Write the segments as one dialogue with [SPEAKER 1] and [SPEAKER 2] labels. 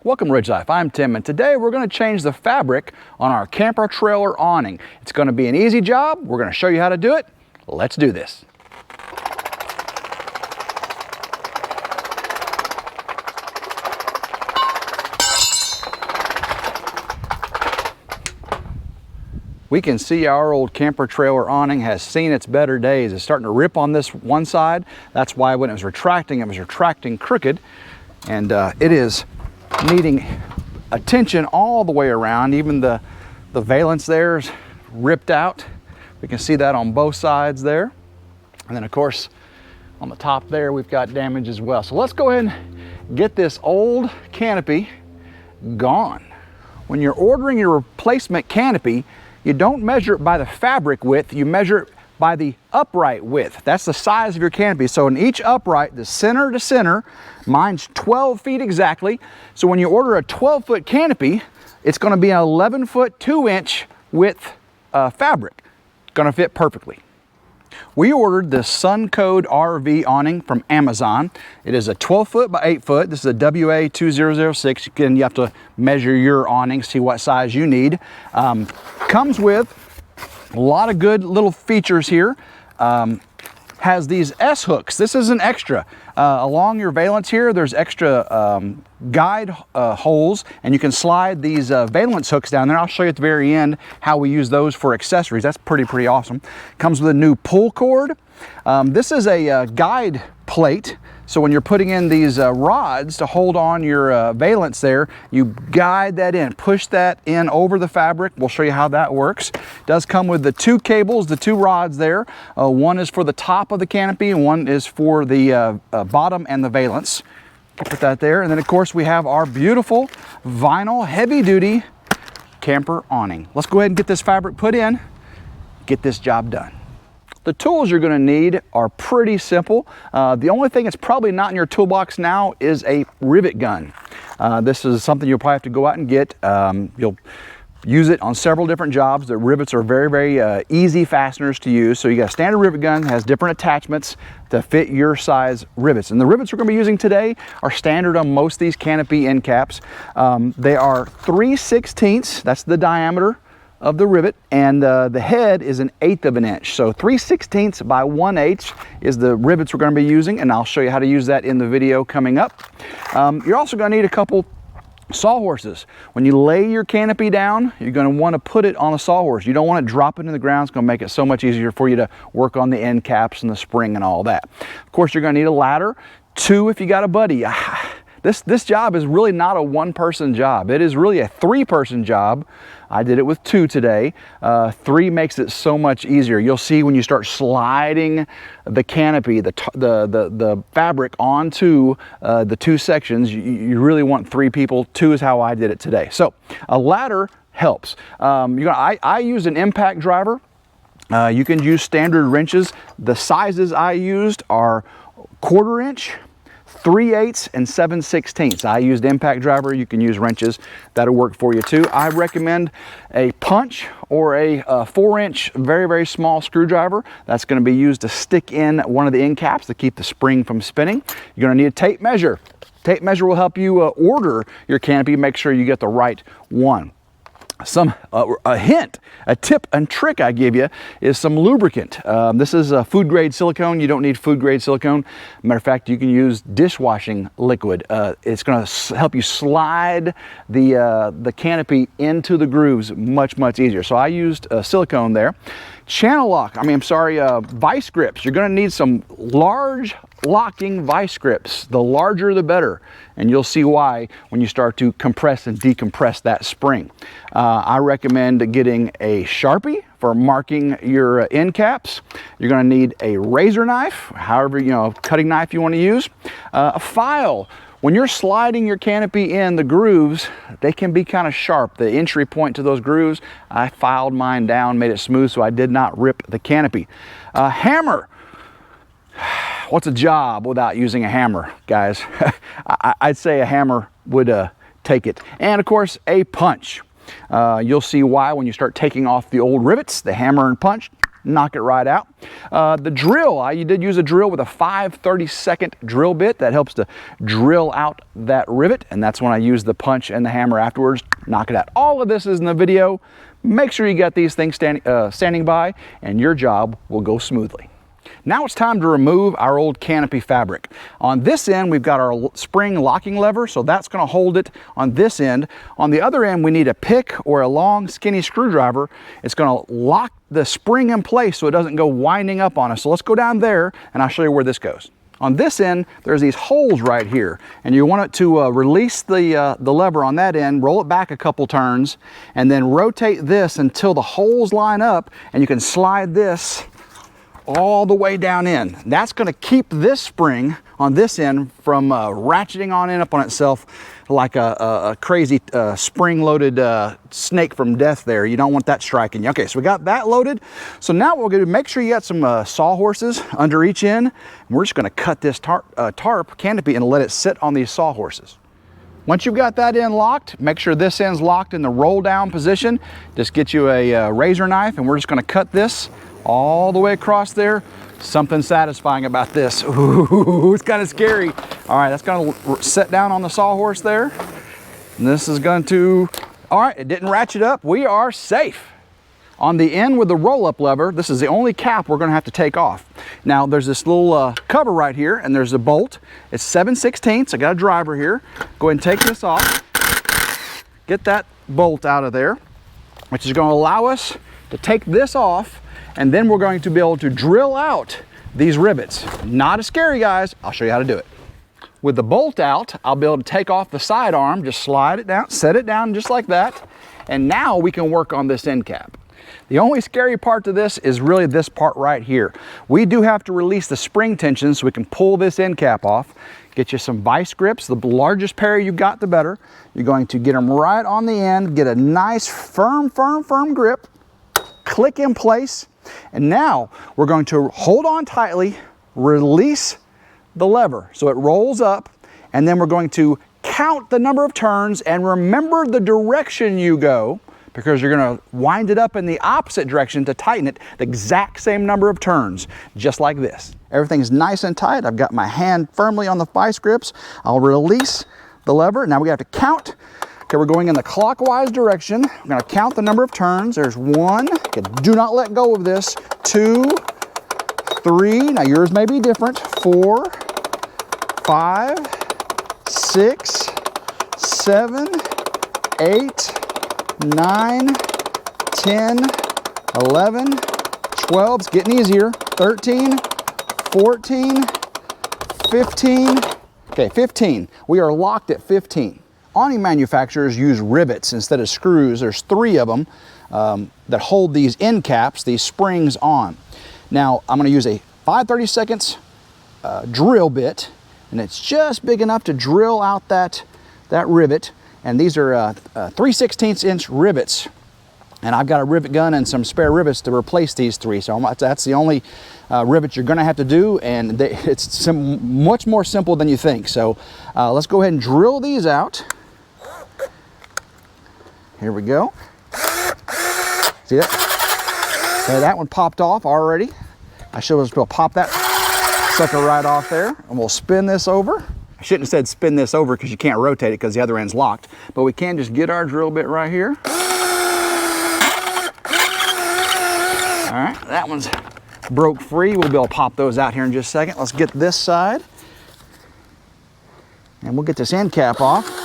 [SPEAKER 1] Welcome to RidgeLife. I'm Tim, and today we're going to change the fabric on our camper trailer awning. It's going to be an easy job. We're going to show you how to do it. Let's do this. We can see our old camper trailer awning has seen its better days. It's starting to rip on this one side. That's why when it was retracting crooked, and it is needing attention all the way around. Even the valance there is ripped out. We can see that on both sides there. And then of course on the top there we've got damage as well. So let's go ahead and get this old canopy gone. When you're ordering your replacement canopy, you don't measure it by the fabric width, you measure it by the upright width. That's the size of your canopy. So in each upright, the center to center, mine's 12 feet exactly. So when you order a 12-foot canopy, it's going to be an 11-foot 2-inch width fabric. It's going to fit perfectly. We ordered the Suncode RV awning from Amazon. It is a 12-foot by 8-foot. This is a WA2006. Again, you have to measure your awning, see what size you need. Comes with a lot of good little features here. Has these S hooks. This is an extra. Along your valance here, there's extra guide holes, and you can slide these valance hooks down there. I'll show you at the very end how we use those for accessories. That's pretty awesome. Comes with a new pull cord. This is a guide plate. So when you're putting in these rods to hold on your valance there, you guide that in, push that in over the fabric. We'll show you how that works. It does come with the two cables, the two rods there. One is for the top of the canopy and one is for the bottom and the valance. Put that there. And then of course we have our beautiful vinyl heavy duty camper awning. Let's go ahead and get this fabric put in, get this job done. The tools you're going to need are pretty simple. The only thing that's probably not in your toolbox now is a rivet gun. This is something you'll probably have to go out and get. You'll use it on several different jobs. The rivets are very easy fasteners to use. So you got a standard rivet gun, has different attachments to fit your size rivets. And the rivets we're going to be using today are standard on most of these canopy end caps. They are 3/16, that's the diameter of the rivet, and the head is 1/8 of an inch. So 3/16 by 1/8 is the rivets we're going to be using, and I'll show you how to use that in the video coming up. You're also going to need a couple sawhorses. When you lay your canopy down, you're going to want to put it on a sawhorse. You don't want to drop it in the ground. It's going to make it so much easier for you to work on the end caps and the spring and all that. Of course, you're going to need a ladder. 2 if you got a buddy. This job is really not a one-person job. It is really a 3-person job. I did it with 2 today. 3 makes it so much easier. You'll see when you start sliding the canopy, the fabric onto the 2 sections, you really want 3 people. 2 is how I did it today. So a ladder helps. I used an impact driver. You can use standard wrenches. The sizes I used are 1/4 inch, 3/8 and 7/16. I used impact driver. You can use wrenches. That'll work for you too. I recommend a punch or a 4-inch very small screwdriver. That's going to be used to stick in one of the end caps to keep the spring from spinning. You're going to need a tape measure. Tape measure will help you order your canopy, make sure you get the right one. A hint, a tip and trick I give you is some lubricant. This is a food grade silicone. You don't need food grade silicone. Matter of fact, you can use dishwashing liquid. It's going to help you slide the canopy into the grooves much easier. So I used silicone there. Channel lock, vice grips. You're going to need some large locking vice grips. The larger the better, and you'll see why when you start to compress and decompress that spring. I recommend getting a Sharpie for marking your end caps. You're going to need a razor knife, however, cutting knife you want to use. A file. When you're sliding your canopy in, the grooves, they can be kind of sharp. The entry point to those grooves, I filed mine down, made it smooth so I did not rip the canopy. Hammer. What's a job without using a hammer, guys? I'd say a hammer would take it. And of course, a punch. You'll see why when you start taking off the old rivets. The hammer and punch knock it right out. The drill, I did use a drill with a 5/32 drill bit. That helps to drill out that rivet, and that's when I use the punch and the hammer afterwards, knock it out. All of this is in the video. Make sure you got these things standing by, and your job will go smoothly. Now it's time to remove our old canopy fabric. On this end, we've got our spring locking lever, so that's going to hold it on this end. On the other end, we need a pick or a long, skinny screwdriver. It's going to lock the spring in place so it doesn't go winding up on us. So let's go down there, and I'll show you where this goes. On this end, there's these holes right here, and you want it to release the lever on that end, roll it back a couple turns, and then rotate this until the holes line up, and you can slide this all the way down in. That's going to keep this spring on this end from ratcheting on in up on itself like a crazy spring-loaded snake from death there. You don't want that striking you. Okay, so we got that loaded. So now what we're going to do, make sure you got some sawhorses under each end. And we're just going to cut this tarp canopy and let it sit on these sawhorses. Once you've got that end locked, make sure this end's locked in the roll down position. Just get you a razor knife, and we're just going to cut this all the way across there. Something satisfying about this. Ooh, it's kind of scary. All right, that's going to set down on the sawhorse there. And this is going to, all right, it didn't ratchet up. We are safe. On the end with the roll-up lever, this is the only cap we're going to have to take off. Now, there's this little cover right here, and there's a bolt. It's 7/16. I got a driver here. Go ahead and take this off. Get that bolt out of there, which is going to allow us to take this off, and then we're going to be able to drill out these rivets. Not as scary, guys. I'll show you how to do it. With the bolt out, I'll be able to take off the side arm, just slide it down, set it down just like that, and now we can work on this end cap. The only scary part to this is really this part right here. We do have to release the spring tension so we can pull this end cap off. Get you some vice grips. The largest pair you got, the better. You're going to get them right on the end, get a nice firm grip, click in place, and now we're going to hold on tightly, release the lever so it rolls up, and then we're going to count the number of turns and remember the direction you go, because you're going to wind it up in the opposite direction to tighten it the exact same number of turns, just like this. Everything's nice and tight. I've got my hand firmly on the vice grips. I'll release the lever. Now we have to count. Okay, we're going in the clockwise direction. I'm going to count the number of turns. There's 1. Okay, do not let go of this. 2, 3. Now yours may be different. 4, 5, 6, 7, 8, 9, 10, 11, 12. It's getting easier. 13, 14, 15. Okay, 15. We are locked at 15. Awning manufacturers use rivets instead of screws. There's 3 of them that hold these end caps, these springs on. Now, I'm going to use a 5/32 drill bit, and it's just big enough to drill out that rivet. And these are 3/16 inch rivets. And I've got a rivet gun and some spare rivets to replace these 3. So that's the only rivet you're going to have to do, and it's much more simple than you think. So let's go ahead and drill these out. Here we go. See that? Okay, that one popped off already. I should have just pop that sucker right off there, and we'll spin this over. I shouldn't have said spin this over because you can't rotate it because the other end's locked, but we can just get our drill bit right here. All right, that one's broke free. We'll be able to pop those out here in just a second. Let's get this side, and we'll get this end cap off.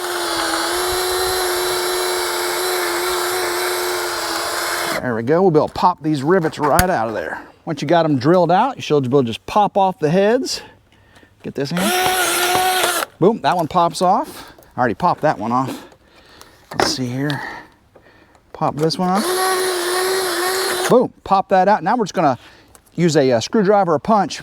[SPEAKER 1] There we go. We'll be able to pop these rivets right out of there. Once you got them drilled out, you should be able to just pop off the heads. Get this in. Boom, that one pops off. I already popped that one off. Let's see here. Pop this one off. Boom, pop that out. Now we're just gonna use a screwdriver or punch,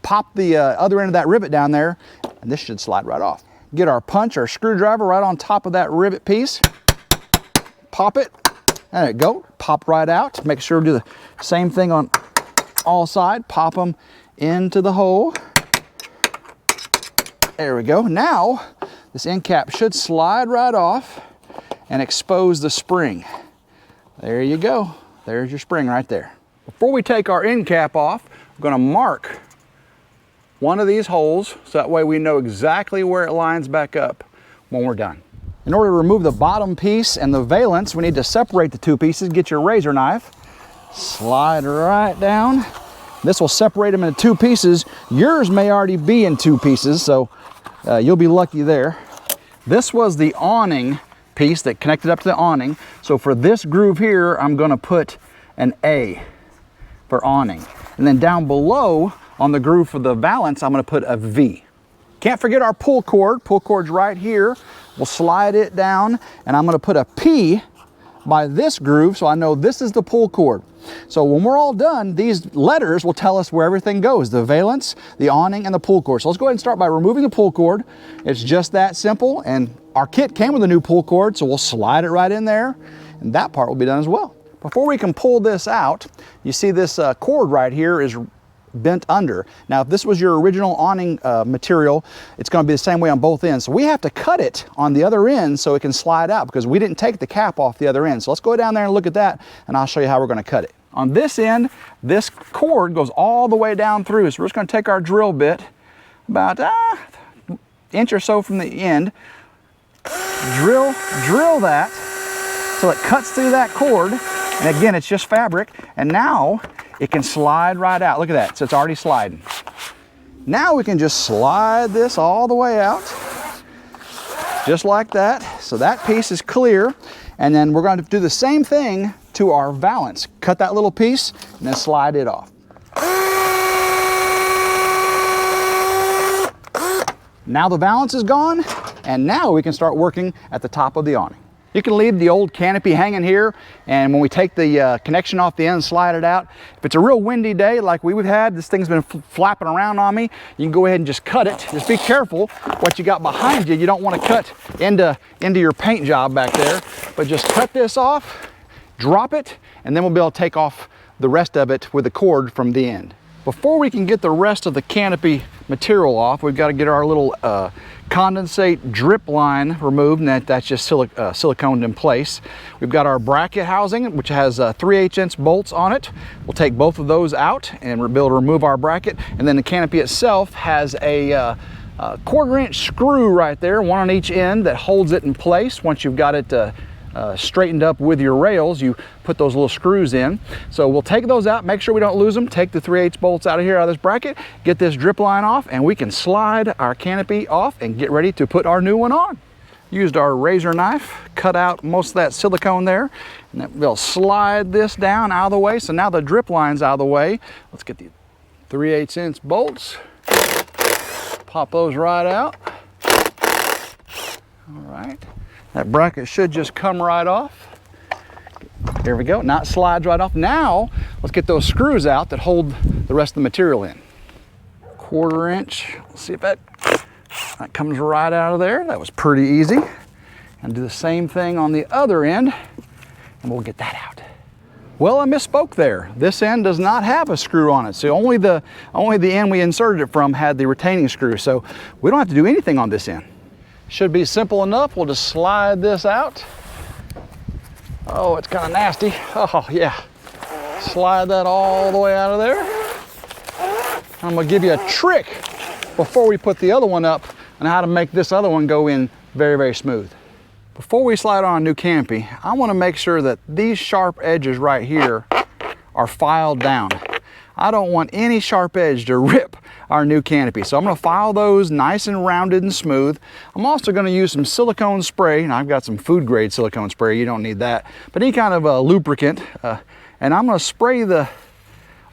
[SPEAKER 1] pop the other end of that rivet down there, and this should slide right off. Get our punch or screwdriver right on top of that rivet piece. Pop it. There you go. Pop right out. Make sure to do the same thing on all sides. Pop them into the hole. There we go. Now, this end cap should slide right off and expose the spring. There you go. There's your spring right there. Before we take our end cap off, we're going to mark one of these holes so that way we know exactly where it lines back up when we're done. In order to remove the bottom piece and the valance, we need to separate the two pieces. Get your razor knife, slide right down. This will separate them into two pieces. Yours may already be in two pieces, so you'll be lucky there. This was the awning piece that connected up to the awning. So for this groove here, I'm going to put an A for awning. And then down below on the groove for the valance, I'm going to put a V. Can't forget our pull cord. Pull cord's right here. We'll slide it down, and I'm going to put a P by this groove so I know this is the pull cord. So when we're all done, these letters will tell us where everything goes, the valance, the awning, and the pull cord. So let's go ahead and start by removing the pull cord. It's just that simple, and our kit came with a new pull cord, so we'll slide it right in there, and that part will be done as well. Before we can pull this out, you see this cord right here is bent under. Now, if this was your original awning material, it's going to be the same way on both ends. So we have to cut it on the other end so it can slide out because we didn't take the cap off the other end. So let's go down there and look at that, and I'll show you how we're going to cut it. On this end, this cord goes all the way down through. So we're just going to take our drill bit about an inch or so from the end, drill that so it cuts through that cord. And again, it's just fabric. And now it can slide right out. Look at that. So it's already sliding. Now we can just slide this all the way out, just like that. So that piece is clear. And then we're going to do the same thing to our valance. Cut that little piece and then slide it off. Now the valance is gone, and now we can start working at the top of the awning. You can leave the old canopy hanging here, and when we take the connection off the end and slide it out, if it's a real windy day like we've had, this thing's been flapping around on me, you can go ahead and just cut it. Just be careful what you got behind you. You don't want to cut into your paint job back there, but just cut this off, drop it, and then we'll be able to take off the rest of it with the cord from the end. Before we can get the rest of the canopy material off, we've got to get our little condensate drip line removed, and that's just siliconed in place. We've got our bracket housing, which has 3/8" bolts on it. We'll take both of those out and we'll be able to remove our bracket. And then the canopy itself has a 1/4" screw right there, one on each end, that holds it in place. Once you've got it straightened up with your rails, you put those little screws in. So we'll take those out, make sure we don't lose them, take the 3/8" bolts out of here, out of this bracket, get this drip line off, and we can slide our canopy off and get ready to put our new one on. Used our razor knife, cut out most of that silicone there, and then we'll slide this down out of the way. So now the drip line's out of the way. Let's get the 3/8" bolts, pop those right out. All right. That bracket should just come right off. There we go. Now it slides right off. Now let's get those screws out that hold the rest of the material in. 1/4". Let's see if that comes right out of there. That was pretty easy. And do the same thing on the other end, and we'll get that out. Well, I misspoke there. This end does not have a screw on it. So only the end we inserted it from had the retaining screw. So we don't have to do anything on this end. Should be simple enough. We'll just slide this out. Oh, it's kind of nasty. Oh, yeah. Slide that all the way out of there. I'm going to give you a trick before we put the other one up on how to make this other one go in very, very smooth. Before we slide on a new canopy, I want to make sure that these sharp edges right here are filed down. I don't want any sharp edge to rip our new canopy. So I'm going to file those nice and rounded and smooth. I'm also going to use some silicone spray, and I've got some food grade silicone spray. You don't need that, but any kind of lubricant. And I'm going to spray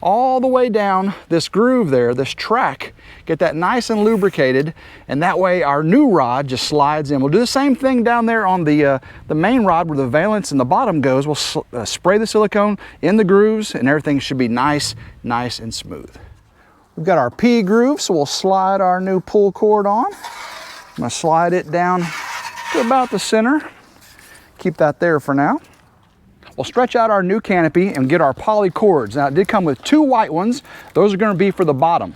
[SPEAKER 1] all the way down this groove there, this track, get that nice and lubricated, and that way our new rod just slides in. We'll do the same thing down there on the main rod where the valance in the bottom goes. We'll spray the silicone in the grooves, and everything should be nice and smooth. We've got our P groove, so we'll slide our new pull cord on. I'm going to slide it down to about the center. Keep that there for now. We'll stretch out our new canopy and get our poly cords. Now, it did come with 2 white ones. Those are going to be for the bottom.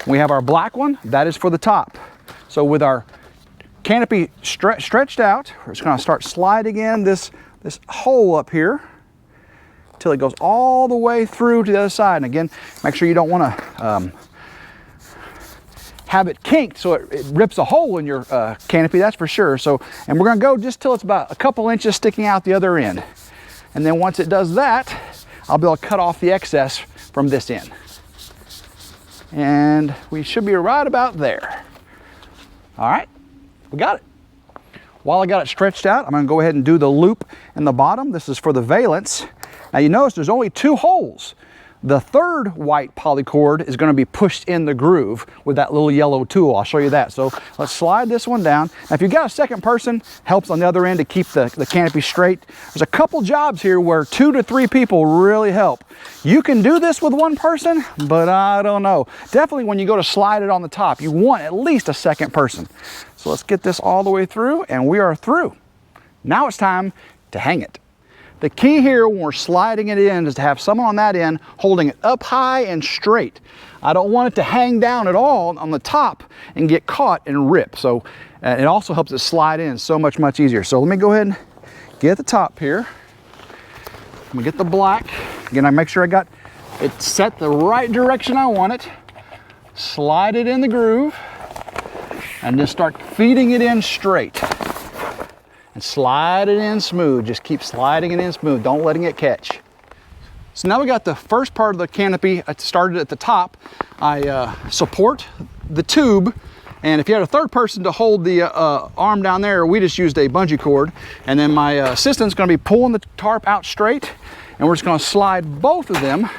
[SPEAKER 1] We have our black one. That is for the top. So with our canopy stretched out, we're just going to start sliding in this hole up here. till it goes all the way through to the other side. And again, make sure you don't want to have it kinked so it rips a hole in your canopy, that's for sure. So, and we're gonna go just till it's about a couple inches sticking out the other end. And then once it does that, I'll be able to cut off the excess from this end. And we should be right about there. All right, we got it. While I got it stretched out, I'm gonna go ahead and do the loop in the bottom. This is for the valance. Now you notice there's only 2 holes. The third white polycord is gonna be pushed in the groove with that little yellow tool. I'll show you that. So let's slide this one down. Now if you've got a second person, helps on the other end to keep the canopy straight. There's a couple jobs here where 2 to 3 people really help. You can do this with one person, but I don't know. Definitely when you go to slide it on the top, you want at least a second person. So let's get this all the way through, and we are through. Now it's time to hang it. The key here when we're sliding it in is to have someone on that end holding it up high and straight. I don't want it to hang down at all on the top and get caught and rip. So it also helps it slide in so much easier. So let me go ahead and get the top here. I'm gonna get the black. Again, I make sure I got it set the right direction I want it. Slide it in the groove and just start feeding it in straight. And slide it in smooth. Just keep sliding it in smooth. Don't letting it catch. So now we got the first part of the canopy. I started at the top. I support the tube, and if you had a third person to hold the arm down there, we just used a bungee cord. And then my assistant's going to be pulling the tarp out straight, and we're just going to slide both of them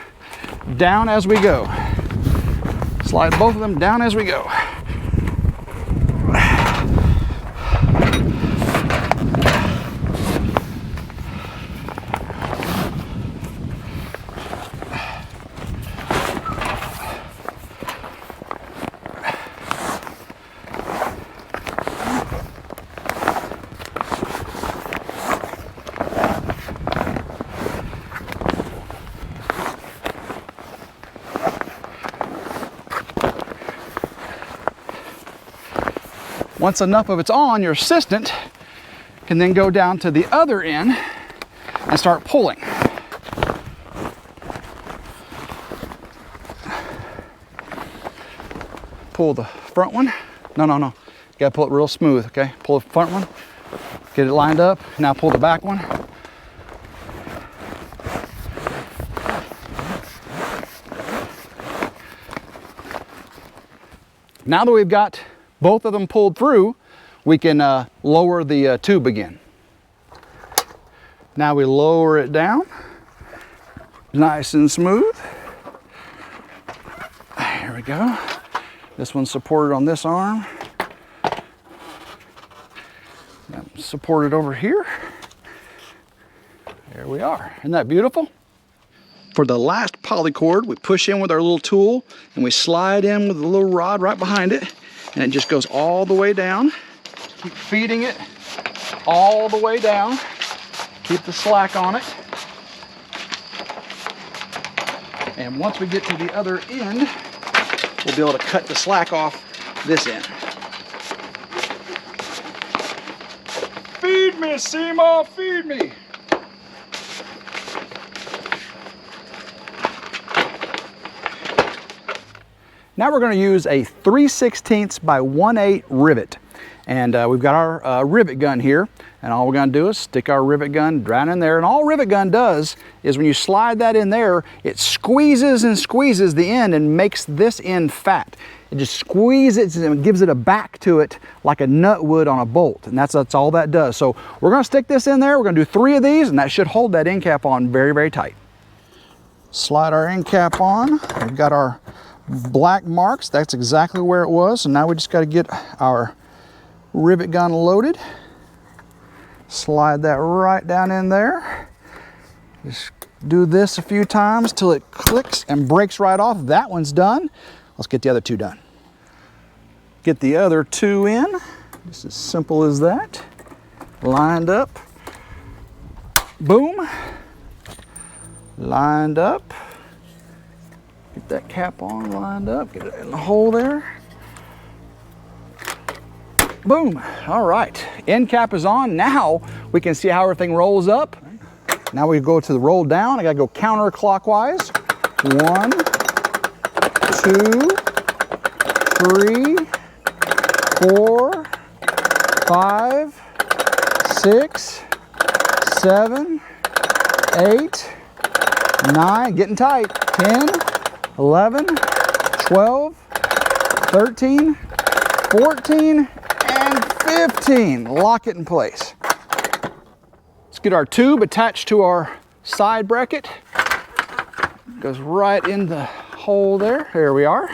[SPEAKER 1] down as we go. Slide both of them down as we go. Once enough of it's on, your assistant can then go down to the other end and start pulling. Pull the front one. No. You gotta pull it real smooth, okay? Pull the front one, get it lined up. Now pull the back one. Now that we've got both of them pulled through, we can lower the tube again. Now we lower it down, nice and smooth. Here we go. This one's supported on this arm. Supported over here. There we are. Isn't that beautiful? For the last polycord, we push in with our little tool and we slide in with the little rod right behind it. And it just goes all the way down. Keep feeding it all the way down. Keep the slack on it. And once we get to the other end, we'll be able to cut the slack off this end. Feed me, Seymour, feed me. Now we're going to use a 3/16 by 1/8 rivet. And we've got our rivet gun here. And all we're going to do is stick our rivet gun down in there. And all rivet gun does is when you slide that in there, it squeezes and squeezes the end and makes this end fat. It just squeezes it and gives it a back to it like a nut would on a bolt. And that's all that does. So we're going to stick this in there. We're going to do 3 of these, and that should hold that end cap on very, very tight. Slide our end cap on. We've got our black marks. That's exactly where it was. So now we just got to get our rivet gun loaded. Slide that right down in there. Just do this a few times till it clicks and breaks right off. That one's done. Let's get the other 2 done. Get the other 2 in. Just as simple as that. Lined up. Boom. Lined up. Get that cap on, lined up. Get it in the hole there. Boom. All right. End cap is on. Now we can see how everything rolls up. Now we go to the roll down. I gotta go counterclockwise. 1, 2, 3, 4, 5, 6, 7, 8, 9, getting tight, 10, 11, 12, 13, 14, and 15. Lock it in place. Let's get our tube attached to our side bracket. Goes right in the hole there. Here we are.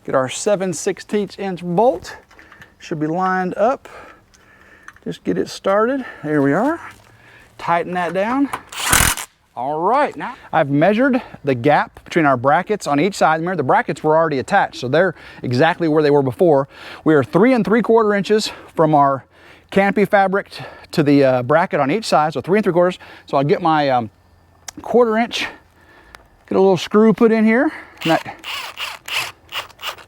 [SPEAKER 1] Get our 7/16 inch bolt. Should be lined up. Just get it started. Here we are. Tighten that down. All right, now I've measured the gap between our brackets on each side. Remember, the brackets were already attached, so they're exactly where they were before. We are 3 3/4 inches from our canopy fabric to the bracket on each side, so 3 3/4. So I'll get my 1/4 inch, get a little screw put in here, and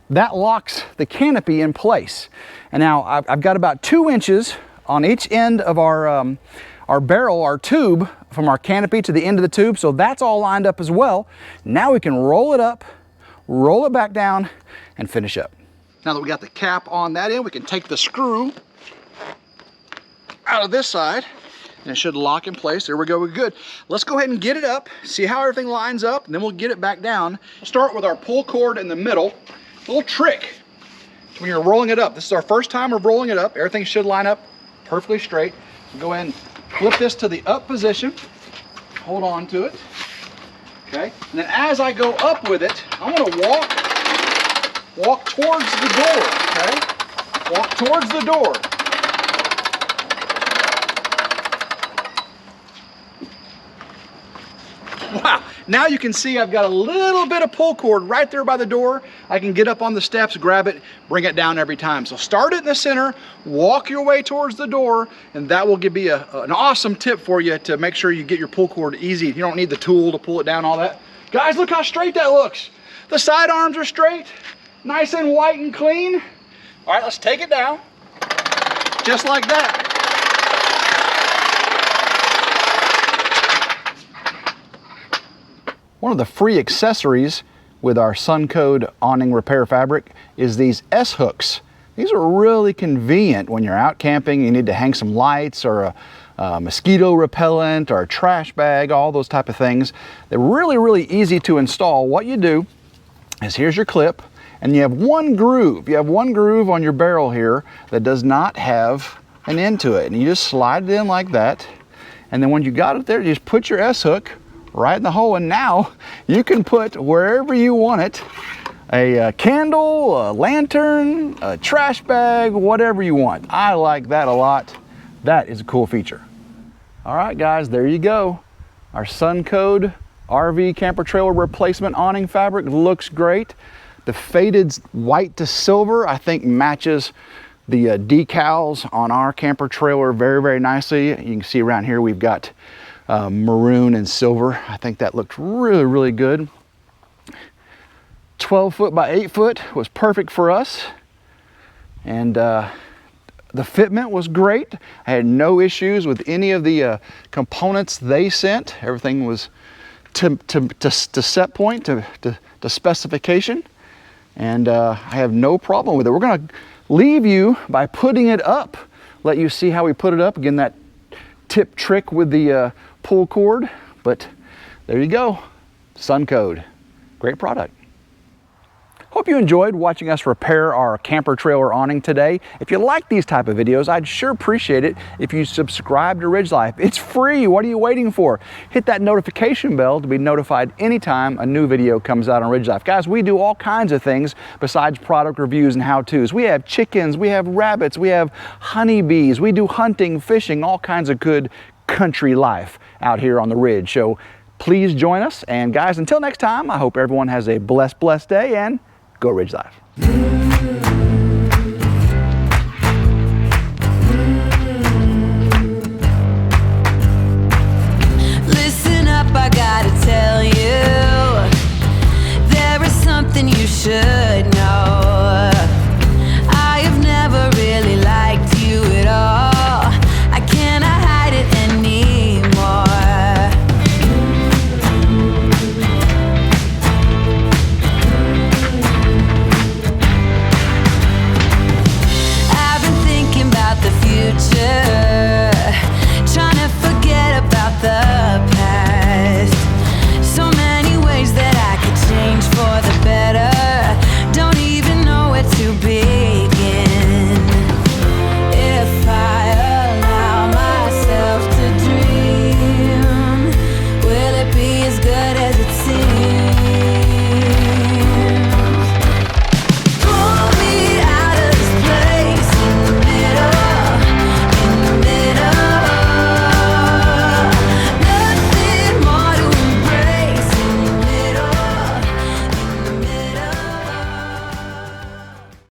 [SPEAKER 1] that locks the canopy in place. And now I've got about 2 inches on each end of our barrel, our tube, from our canopy to the end of the tube, so that's all lined up as well. Now we can roll it up, roll it back down, and finish up. Now that we got the cap on that end, we can take the screw out of this side, and it should lock in place. There we go, we're good. Let's go ahead and get it up, see how everything lines up, and then we'll get it back down. We'll start with our pull cord in the middle. A little trick when you're rolling it up. This is our first time of rolling it up. Everything should line up perfectly straight. So go ahead and flip this to the up position, hold on to it, okay? And then as I go up with it, I'm gonna walk towards the door, okay? Walk towards the door. Wow, now you can see I've got a little bit of pull cord right there by the door. I can get up on the steps, grab it, bring it down every time. So start it in the center, walk your way towards the door, and that will give you an awesome tip for you to make sure you get your pull cord easy. You don't need the tool to pull it down, all that. Guys, look how straight that looks. The side arms are straight, nice and white and clean. All right, let's take it down, just like that. One of the free accessories with our Suncode awning repair fabric is these S-hooks. These are really convenient when you're out camping, you need to hang some lights or a mosquito repellent or a trash bag, all those type of things. They're really, really easy to install. What you do is here's your clip, and you have one groove. You have one groove on your barrel here that does not have an end to it. And you just slide it in like that. And then when you got it there, you just put your S-hook right in the hole, and now you can put wherever you want it, a candle, a lantern, a trash bag, whatever you want. I like that a lot. That is a cool feature. All right, guys, there you go. Our Suncode RV camper trailer replacement awning fabric looks great. The faded white to silver, I think, matches the decals on our camper trailer very, very nicely. You can see around here we've got maroon and silver. I think that looked really, really good. 12 foot by 8 foot was perfect for us. And the fitment was great. I had no issues with any of the components they sent. Everything was to set point, to specification. And I have no problem with it. We're gonna leave you by putting it up, let you see how we put it up. Again, that tip trick with the pull cord, but there you go. Suncode, great product. Hope you enjoyed watching us repair our camper trailer awning today. If you like these type of videos, I'd sure appreciate it if you subscribe to RidgeLife. It's free. What are you waiting for? Hit that notification bell to be notified anytime a new video comes out on RidgeLife. Guys, we do all kinds of things besides product reviews and how-tos. We have chickens, we have rabbits, we have honeybees, we do hunting, fishing, all kinds of good country life out here on the Ridge. So please join us. And guys, until next time, I hope everyone has a blessed day, and go RidgeLife.